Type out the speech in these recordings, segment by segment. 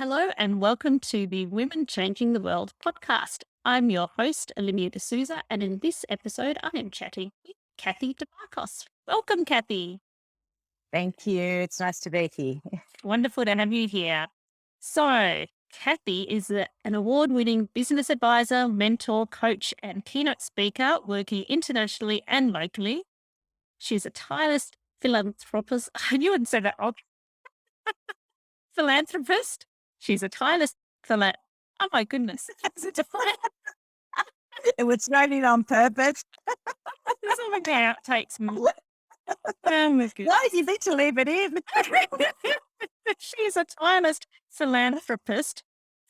Hello and welcome to the Women Changing the World podcast. I'm your host, Olivia D'Souza, and in this episode, I am chatting with Cathy Dimarchos. Welcome, Cathy. Thank you. It's nice to be here. Wonderful to have you here. So, Cathy is an award winning business advisor, mentor, coach, and keynote speaker working internationally and locally. She's a tireless philanthropist. I knew I'd say that wrong. Philanthropist. She's a tireless Oh my goodness. It was thrown in on purpose. This is like the outtakes. Oh my No, goodness. you need to leave it in. She's a tireless philanthropist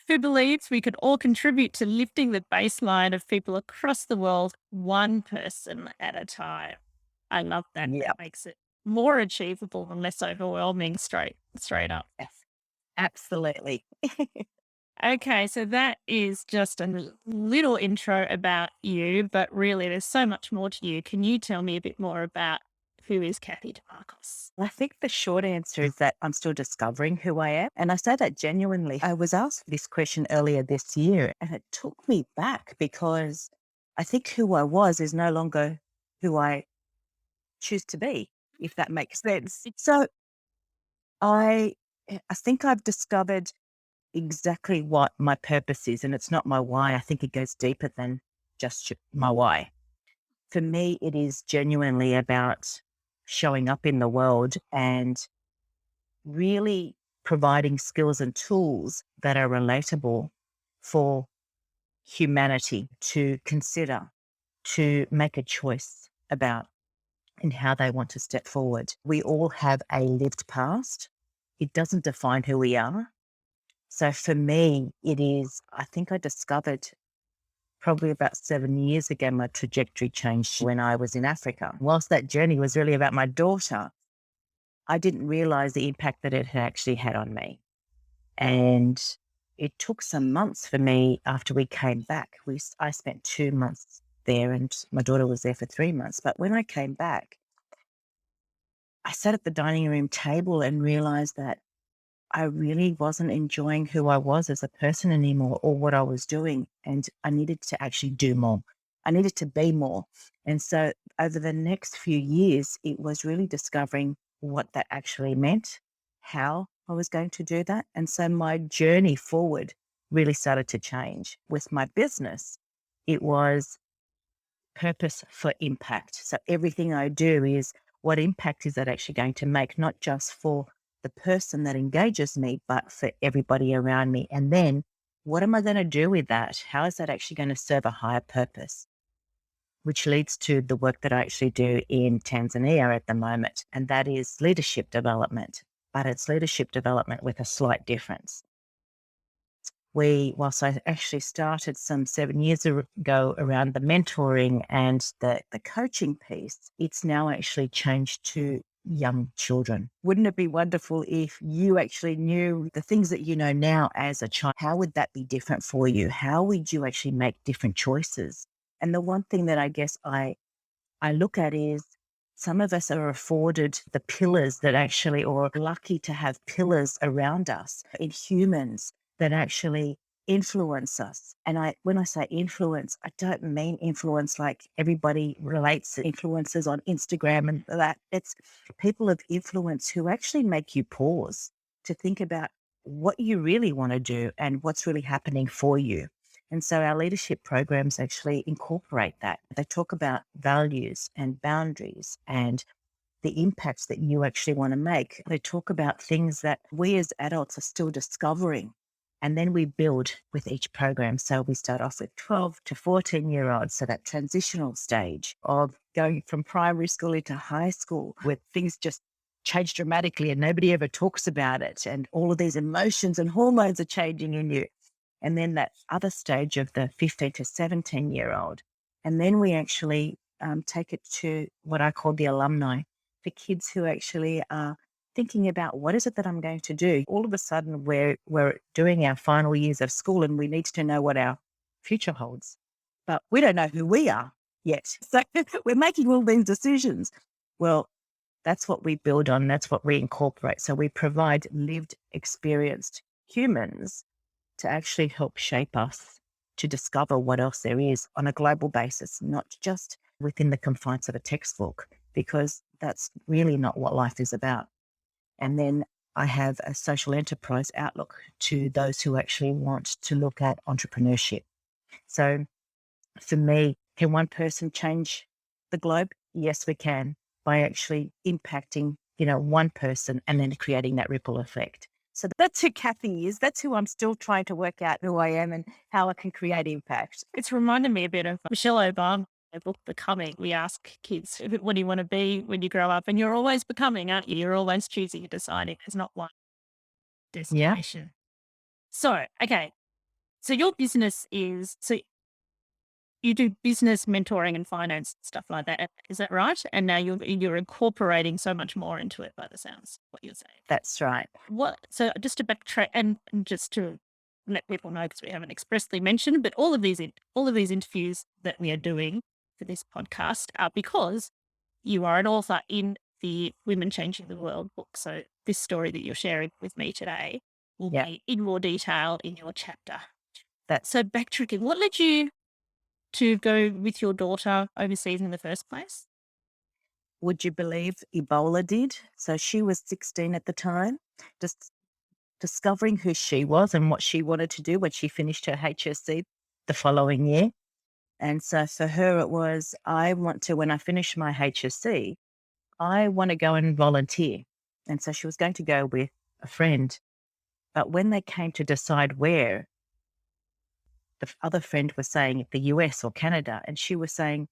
who believes we could all contribute to lifting the baseline of people across the world, one person at a time. I love that. That Yep. makes it more achievable and less overwhelming, straight up. Yes, absolutely. Okay, so that is just a little intro about you, but really there's so much more to you. Can you tell me a bit more about who is Cathy Dimarchos? I think the short answer is that I'm still discovering who I am. And I say that genuinely. I was asked this question earlier this year, and it took me back because I think who I was is no longer who I choose to be, if that makes sense. So I think I've discovered exactly what my purpose is. And it's not my why. I think it goes deeper than just my why. For me, it is genuinely about showing up in the world and really providing skills and tools that are relatable for humanity to consider, to make a choice about and how they want to step forward. We all have a lived past. It doesn't define who we are. So for me, I think I discovered probably about 7 years ago, my trajectory changed when I was in Africa. Whilst that journey was really about my daughter, I didn't realize the impact that it had actually had on me. And it took some months for me after we came back. I spent 2 months there and my daughter was there for 3 months. But when I came back, I sat at the dining room table and realized that I really wasn't enjoying who I was as a person anymore or what I was doing. And I needed to actually do more. I needed to be more. And so over the next few years, it was really discovering what that actually meant, how I was going to do that. And so my journey forward really started to change. With my business, it was purpose for impact. So everything I do is what impact is that actually going to make, not just for the person that engages me, but for everybody around me. And then what am I going to do with that? How is that actually going to serve a higher purpose? Which leads to the work that I actually do in Tanzania at the moment. And that is leadership development, but it's leadership development with a slight difference. Whilst I actually started some 7 years ago around the mentoring and the coaching piece, it's now actually changed to young children. Wouldn't it be wonderful if you actually knew the things that you know now as a child? How would that be different for you? How would you actually make different choices? And the one thing that I guess I look at is some of us are afforded the pillars that actually, or lucky to have pillars around us in humans that actually influence us. And when I say influence, I don't mean influence like everybody relates to influencers on Instagram and that. It's people of influence who actually make you pause to think about what you really want to do and what's really happening for you. And so our leadership programs actually incorporate that. They talk about values and boundaries and the impacts that you actually want to make. They talk about things that we as adults are still discovering. And then we build with each program. So we start off with 12 to 14-year-olds. So that transitional stage of going from primary school into high school where things just change dramatically and nobody ever talks about it. And all of these emotions and hormones are changing in you. And then that other stage of the 15 to 17-year-old. And then we actually take it to what I call the alumni, for kids who actually are thinking about what is it that I'm going to do. All of a sudden, we're doing our final years of school and we need to know what our future holds. But we don't know who we are yet. So we're making all these decisions. Well, that's what we build on. That's what we incorporate. So we provide lived, experienced humans to actually help shape us to discover what else there is on a global basis, not just within the confines of a textbook, because that's really not what life is about. And then I have a social enterprise outlook to those who actually want to look at entrepreneurship. So for me, can one person change the globe? Yes, we can, by actually impacting, one person and then creating that ripple effect. So that's who Kathy is. That's who I'm still trying to work out who I am and how I can create impact. It's reminded me a bit of Michelle Obama, her book Becoming. We ask kids, what do you want to be when you grow up? And you're always becoming, aren't you? You're always choosing and deciding. There's not one Yeah, destination. So, okay. So your business is, so you do business mentoring and finance stuff like that. Is that right? And now you're incorporating so much more into it by the sounds of what you're saying. that's right. So just to backtrack and just to let people know, because we haven't expressly mentioned, but all of these interviews that we are doing for this podcast are because you are an author in the Women Changing the World book. So this story that you're sharing with me today will Yeah, be in more detail in your chapter. that's. So backtracking, what led you to go with your daughter overseas in the first place? Would you believe Ebola did? So she was 16 at the time, just discovering who she was and what she wanted to do when she finished her HSC the following year. And so for her, it was, when I finish my HSC, I want to go and volunteer. And so she was going to go with a friend. But when they came to decide where, the other friend was saying the US or Canada. And she was saying,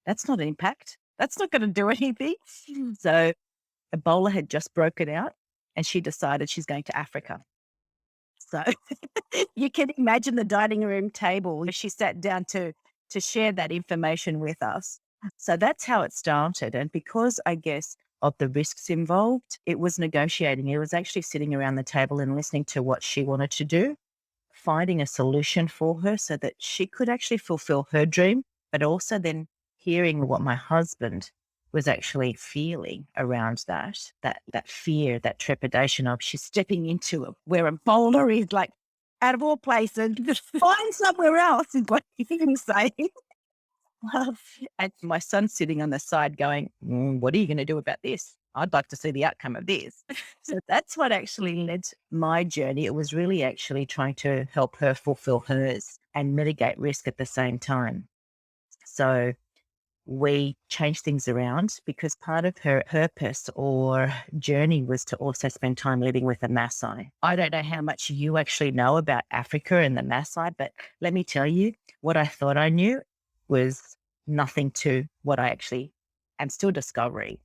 that's not an impact. That's not going to do anything. So Ebola had just broken out and she decided she's going to Africa. So you can imagine the dining room table. She sat down to share that information with us. So that's how it started. And because I guess of the risks involved, it was negotiating. It was actually sitting around the table and listening to what she wanted to do, finding a solution for her so that she could actually fulfill her dream, but also then hearing what my husband was actually feeling around that fear, that trepidation of she's stepping into where a boulder is, like, out of all places, just find somewhere else is what he was saying. And my son's sitting on the side going, what are you going to do about this? I'd like to see the outcome of this. So that's what actually led my journey. It was really actually trying to help her fulfill hers and mitigate risk at the same time. So we changed things around because part of her purpose or journey was to also spend time living with a Maasai. I don't know how much you actually know about Africa and the Maasai, but let me tell you, what I thought I knew was nothing to what I actually am still discovering.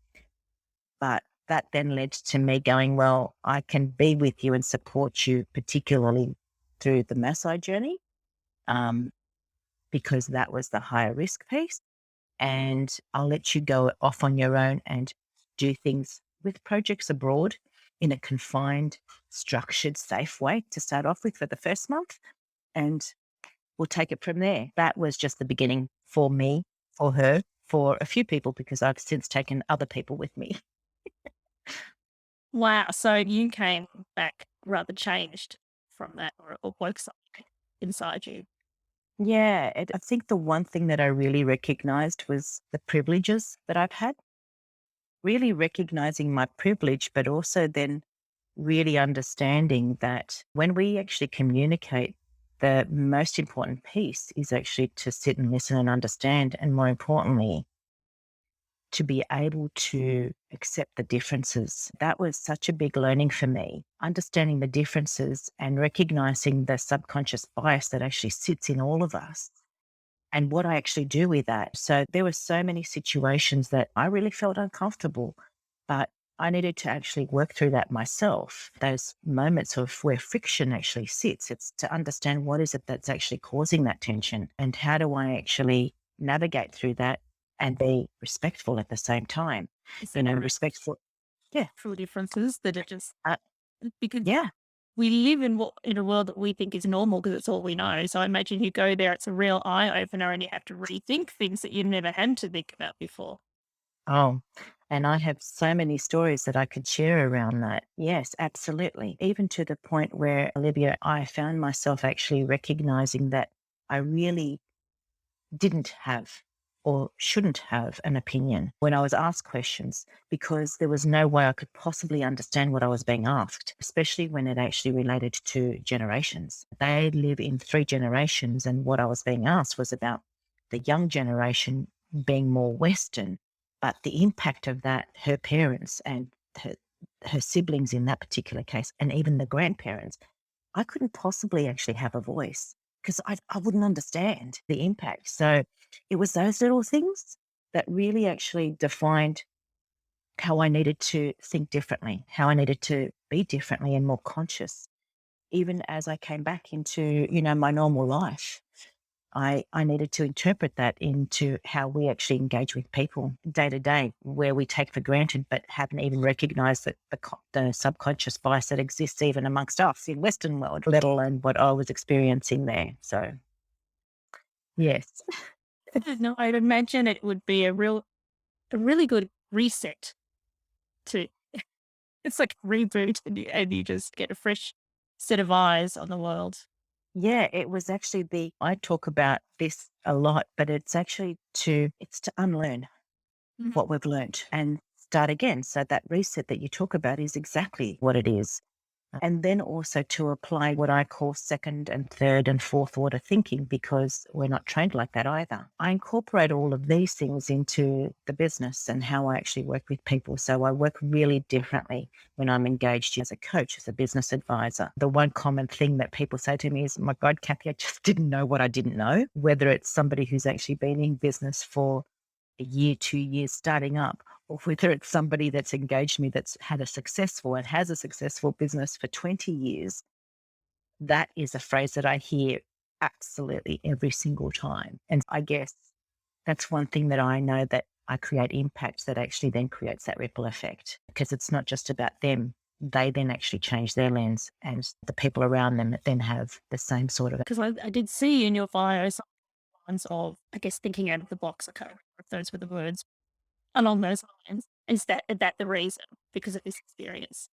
But that then led to me going, well, I can be with you and support you, particularly through the Maasai journey, um, because that was the higher risk piece. And I'll let you go off on your own and do things with projects abroad in a confined, structured, safe way to start off with for the first month. And we'll take it from there. That was just the beginning for me, for her, for a few people, because I've since taken other people with me. Wow. So you came back rather changed from that, or woke something inside you. Yeah, I think the one thing that I really recognized was the privileges that I've had, really recognizing my privilege, but also then really understanding that when we actually communicate, the most important piece is actually to sit and listen and understand. And more importantly, to be able to accept the differences. That was such a big learning for me, understanding the differences and recognizing the subconscious bias that actually sits in all of us and what I actually do with that. So there were so many situations that I really felt uncomfortable, but I needed to actually work through that myself. Those moments of where friction actually sits, it's to understand what is it that's actually causing that tension and how do I actually navigate through that and be respectful at the same time. Is You that know, right? respectful. Yeah. True differences that are just Uh, because yeah. we live in a world that we think is normal because it's all we know. So I imagine you go there, it's a real eye opener, and you have to rethink things that you never had to think about before. Oh. And I have so many stories that I could share around that. Yes, absolutely. Even to the point where, Olivia, I found myself actually recognizing that I really didn't have or shouldn't have an opinion when I was asked questions because there was no way I could possibly understand what I was being asked, especially when it actually related to generations. They live in 3 generations, and what I was being asked was about the young generation being more Western, but the impact of that, her parents and her, her siblings in that particular case, and even the grandparents, I couldn't possibly actually have a voice because I wouldn't understand the impact. So it was those little things that really actually defined how I needed to think differently, how I needed to be differently and more conscious, even as I came back into, my normal life. I needed to interpret that into how we actually engage with people day to day, where we take for granted, but haven't even recognized that the subconscious bias that exists even amongst us in Western world, let alone what I was experiencing there. So, yes. No, I'd imagine it would be a really good reset to it's like a reboot and you just get a fresh set of eyes on the world. Yeah, it was actually I talk about this a lot, but it's to unlearn Mhm. what we've learned and start again. So that reset that you talk about is exactly what it is. And then also to apply what I call second and third and fourth order thinking, because we're not trained like that either. I incorporate all of these things into the business and how I actually work with people. So I work really differently when I'm engaged as a coach, as a business advisor. The one common thing that people say to me is, my God, Cathy, I just didn't know what I didn't know. Whether it's somebody who's actually been in business for a year, 2 years starting up, or whether it's somebody that's engaged me that's had a successful and has a successful business for 20 years, that is a phrase that I hear absolutely every single time. And I guess that's one thing that I know, that I create impact that actually then creates that ripple effect, because it's not just about them. They then actually change their lens, and the people around them then have the same sort of. Because I did see in your bio some lines of, I guess, thinking out of the box. I can't remember if those were the words along those lines. Is that the reason? Because of this experience?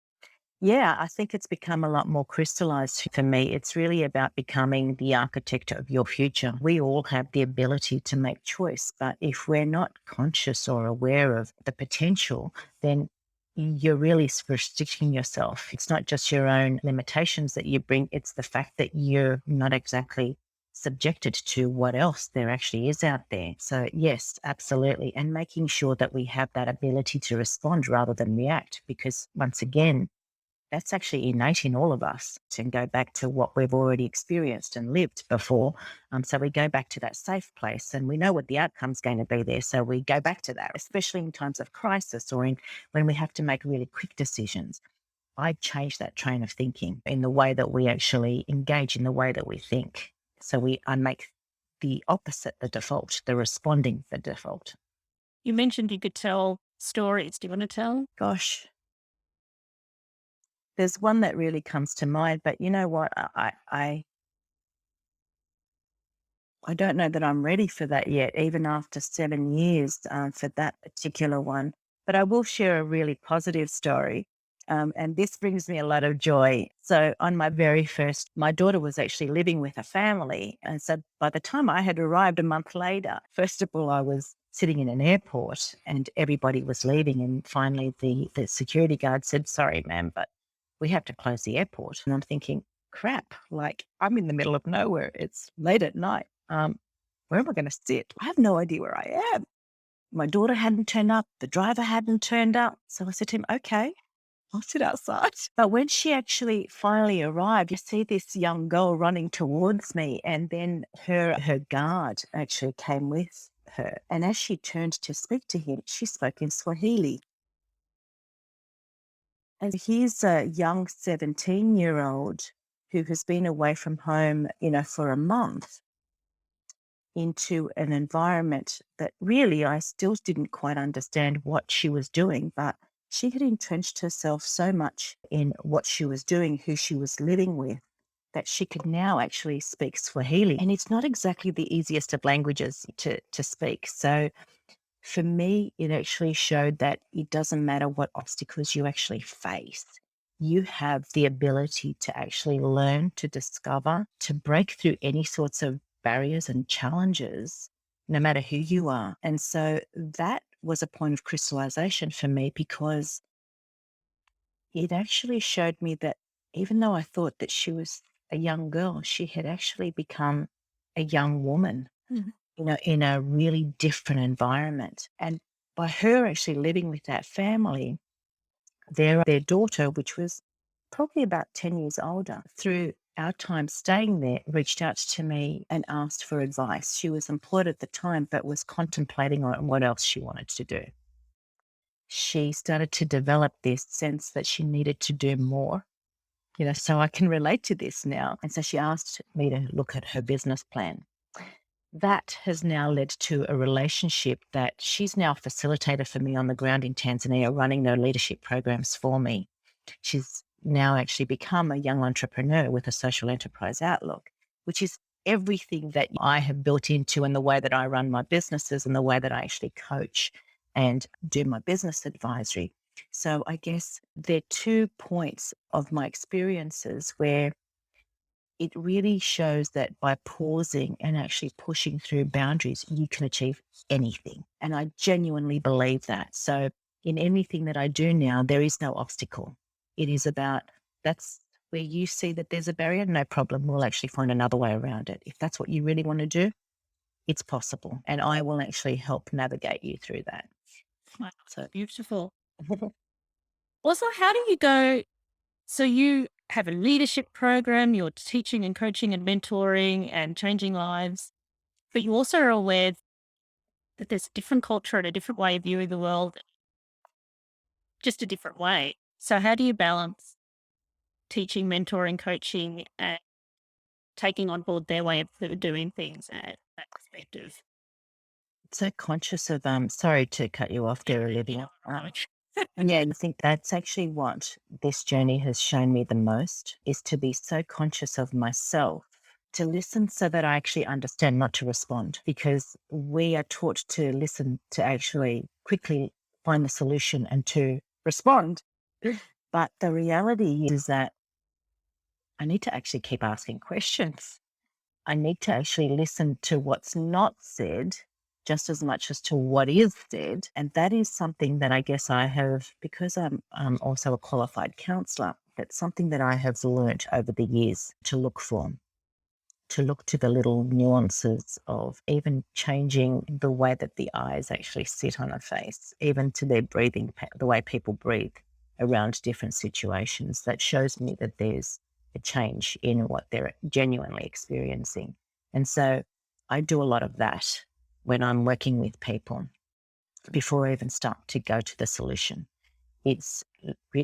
Yeah, I think it's become a lot more crystallized for me. It's really about becoming the architect of your future. We all have the ability to make choice, but if we're not conscious or aware of the potential, then you're really restricting yourself. It's not just your own limitations that you bring, it's the fact that you're not exactly subjected to what else there actually is out there. So, yes, absolutely. And making sure that we have that ability to respond rather than react, because once again, that's actually innate in all of us, to go back to what we've already experienced and lived before. So we go back to that safe place and we know what the outcome's going to be there. So we go back to that, especially in times of crisis or when we have to make really quick decisions. I change that train of thinking in the way that we actually engage, in the way that we think. So I make the opposite the default, the responding the default. You mentioned you could tell stories. Do you want to tell? Gosh, there's one that really comes to mind, but you know what? I don't know that I'm ready for that yet, even after 7 years, for that particular one. But I will share a really positive story. And this brings me a lot of joy. So, on my very first, my daughter was actually living with a family. And so, by the time I had arrived a month later, first of all, I was sitting in an airport and everybody was leaving. And finally, the security guard said, "Sorry, ma'am, but we have to close the airport." And I'm thinking, crap, like I'm in the middle of nowhere. It's late at night. Where am I going to sit? I have no idea where I am. My daughter hadn't turned up. The driver hadn't turned up. So I said to him, okay, I'll sit outside. But when she actually finally arrived, you see this young girl running towards me. And then her guard actually came with her. And as she turned to speak to him, she spoke in Swahili. And he's a young 17-year-old who has been away from home, for a month, into an environment that really I still didn't quite understand what she was doing, but she had entrenched herself so much in what she was doing, who she was living with, that she could now actually speak Swahili. And it's not exactly the easiest of languages to speak. So For me, it actually showed that it doesn't matter what obstacles you actually face. You have the ability to actually learn, to discover, to break through any sorts of barriers and challenges, no matter who you are. And so that was a point of crystallization for me because it actually showed me that even though I thought that she was a young girl, she had actually become a young woman, Mhm. in a really different environment. And by her actually living with that family, their daughter, which was probably about 10 years older, through our time staying there, reached out to me and asked for advice. She was employed at the time, but was contemplating on what else she wanted to do. She started to develop this sense that she needed to do more, so I can relate to this now. And so she asked me to look at her business plan. That has now led to a relationship that she's now a facilitator for me on the ground in Tanzania, running their leadership programs for me. She's now actually become a young entrepreneur with a social enterprise outlook, which is everything that I have built into in the way that I run my businesses and the way that I actually coach and do my business advisory. So I guess there are 2 points of my experiences where it really shows that by pausing and actually pushing through boundaries, you can achieve anything. And I genuinely believe that. So in anything that I do now, there is no obstacle. It is about that's where you see that there's a barrier, no problem. We'll actually find another way around it. If that's what you really want to do, it's possible. And I will actually help navigate you through that. Wow, So beautiful. Also, how do you go? So you have a leadership program, you're teaching and coaching and mentoring and changing lives, but you also are aware that there's a different culture and a different way of viewing the world, just a different way. So how do you balance teaching, mentoring, coaching, and taking on board their way of doing things and that perspective? so conscious of sorry to cut you off there, Olivia. Coach. Yeah, I think that's actually what this journey has shown me the most is to be so conscious of myself, to listen so that I actually understand, not to respond, because we are taught to listen to actually quickly find the solution and to respond. But the reality is that I need to actually keep asking questions. I need to actually listen to what's not said just as much as to what is said. And that is something that I guess I have, because I'm also a qualified counselor, that's something that I have learnt over the years to look for, to look to the little nuances of even changing the way that the eyes actually sit on a face, even to their breathing, the way people breathe around different situations. That shows me that there's a change in what they're genuinely experiencing. And so I do a lot of that when I'm working with people before I even start to go to the solution. It's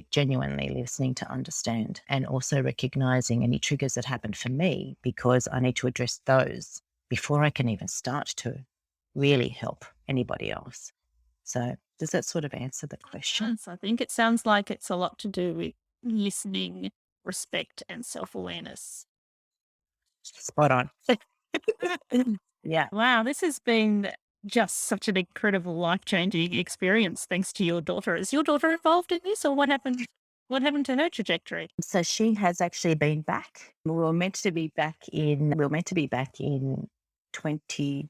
genuinely listening to understand and also recognizing any triggers that happen for me because I need to address those before I can even start to really help anybody else. So, does that sort of answer the question? Yes, I think it sounds like it's a lot to do with listening, respect, and self awareness. Spot on. Yeah. Wow, this has been just such an incredible life changing experience thanks to your daughter. Is your daughter involved in this or what happened? What happened to her trajectory? So she has actually been back. We were meant to be back in 20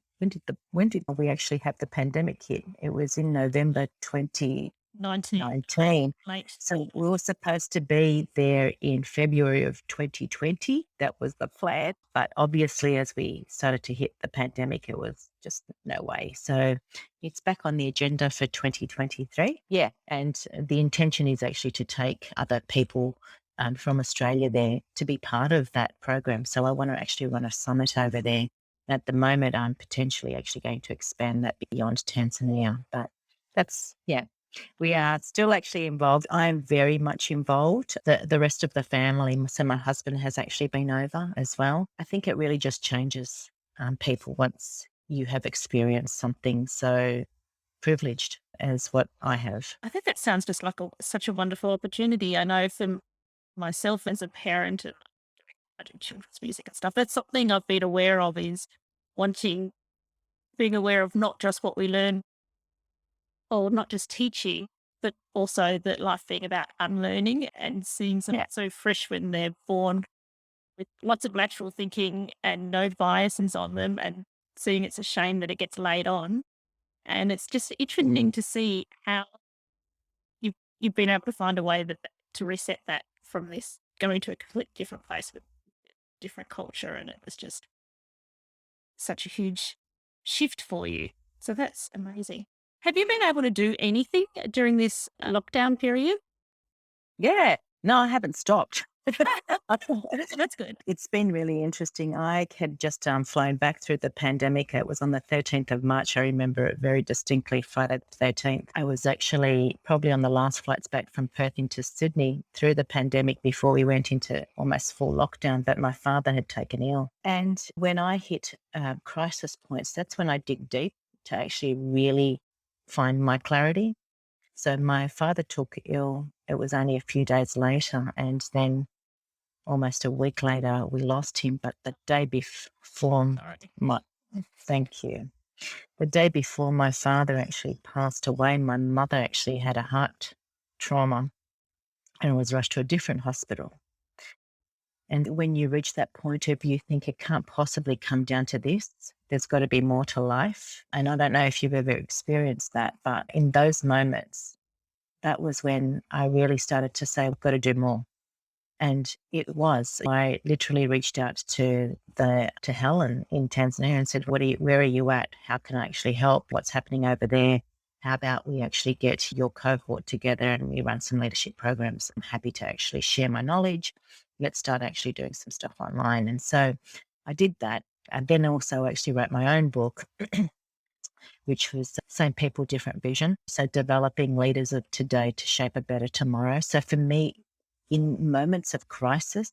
when did we actually have the pandemic hit? It was in November 20 19, 19. late. So we were supposed to be there in February of 2020. That was the plan. But obviously, as we started to hit the pandemic, it was just no way. So it's back on the agenda for 2023. Yeah. And the intention is actually to take other people from Australia there to be part of that program. So I want to actually run a summit over there. At the moment, I'm potentially actually going to expand that beyond Tanzania. But yeah, we are still actually involved. I'm very much involved. The rest of the family, so my husband has actually been over as well. I think it really just changes people once you have experienced something so privileged as what I have. I think that sounds just like such a wonderful opportunity. I know for myself as a parent, and I do children's music and stuff, that's something I've been aware of is wanting, being aware of not just what we learn or not just teaching, but also that life being about unlearning and seeing something Yeah. so fresh when they're born with lots of lateral thinking and no biases on them, and seeing it's a shame that it gets laid on. And it's just interesting to see how you've been able to find a way to reset that from this going to a completely different place with different culture, and it was just such a huge shift for you. So that's amazing. Have you been able to do anything during this lockdown period? Yeah. No, I haven't stopped. That's good. It's been really interesting. I had just flown back through the pandemic. It was on the 13th of March. I remember it very distinctly, Friday the 13th. I was actually probably on the last flights back from Perth into Sydney through the pandemic before we went into almost full lockdown, but my father had taken ill. And when I hit crisis points, that's when I dig deep to actually really find my clarity. So my father took ill. It was only a few days later, and then almost a week later, we lost him. But the day before Sorry. my thank you. The day before my father actually passed away, my mother actually had a heart trauma and was rushed to a different hospital. And when you reach that point of you think it can't possibly come down to this, there's got to be more to life. And I don't know if you've ever experienced that, but in those moments, that was when I really started to say, I've got to do more. And it was. I literally reached out to Helen in Tanzania and said, where are you at? How can I actually help? What's happening over there? How about we actually get your cohort together and we run some leadership programs? I'm happy to actually share my knowledge. Let's start actually doing some stuff online. And so I did that. And then also actually wrote my own book, which was Same People, Different Vision. So developing leaders of today to shape a better tomorrow. So for me, in moments of crisis,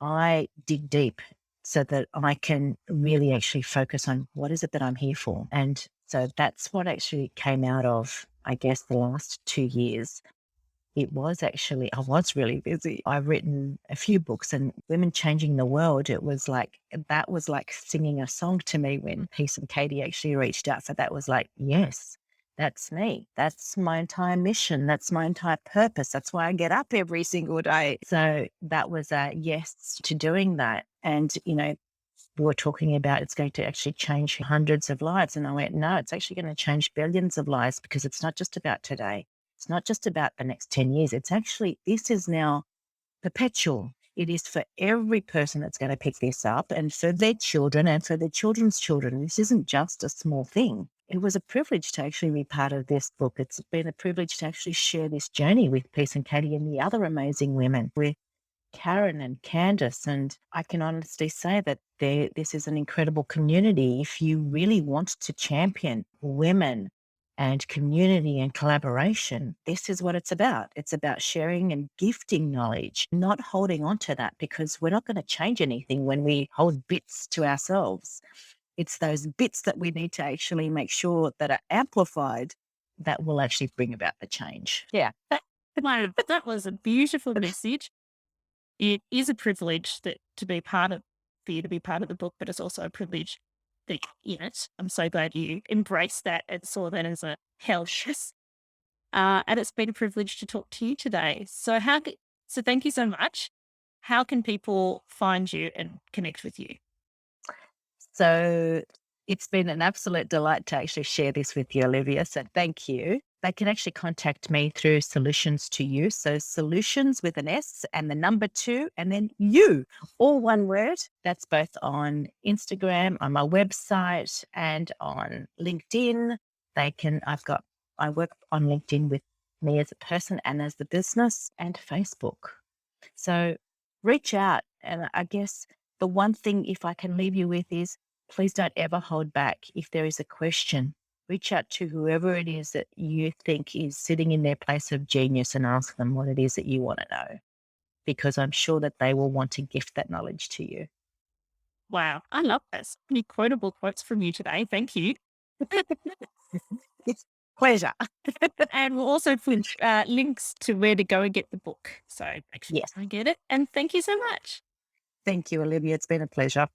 I dig deep so that I can really actually focus on what is it that I'm here for. And so that's what actually came out of, I guess, the last 2 years. It was actually, I was really busy. I've written a few books, and Women Changing the World, that was like singing a song to me when Peace and Katie actually reached out. So that was like, yes, that's me. That's my entire mission. That's my entire purpose. That's why I get up every single day. So that was a yes to doing that. And, we were talking about it's going to actually change hundreds of lives. And I went, no, it's actually going to change billions of lives, because it's not just about today. It's not just about the next 10 years. It's actually, this is now perpetual. It is for every person that's going to pick this up, and for their children and for their children's children. This isn't just a small thing. It was a privilege to actually be part of this book. It's been a privilege to actually share this journey with Peace and Katie and the other amazing women, with Karen and Candace. And I can honestly say that this is an incredible community. If you really want to champion women and community and collaboration, this is what it's about. It's about sharing and gifting knowledge, not holding on to that, because we're not going to change anything when we hold bits to ourselves. It's those bits that we need to actually make sure that are amplified that will actually bring about the change. Yeah. That was a beautiful message. It is a privilege that to be part of for you to be part of the book, but it's also a privilege that you're in it. I'm so glad you embraced that and saw that as a hell yes. And it's been a privilege to talk to you today. So thank you so much. How can people find you and connect with you? So it's been an absolute delight to actually share this with you, Olivia. So thank you. They can actually contact me through Solutions to You. So solutions with an S and the number 2 and then you, all one word. That's both on Instagram, on my website, and on LinkedIn. I work on LinkedIn with me as a person and as the business, and Facebook. So reach out. And I guess the one thing, if I can leave you with, is please don't ever hold back. If there is a question, reach out to whoever it is that you think is sitting in their place of genius and ask them what it is that you want to know, because I'm sure that they will want to gift that knowledge to you. Wow, I love that. So many quotable quotes from you today. Thank you. It's pleasure. And we'll also put links to where to go and get the book. So make sure Yes. you go and get it. And thank you so much. Thank you, Olivia. It's been a pleasure.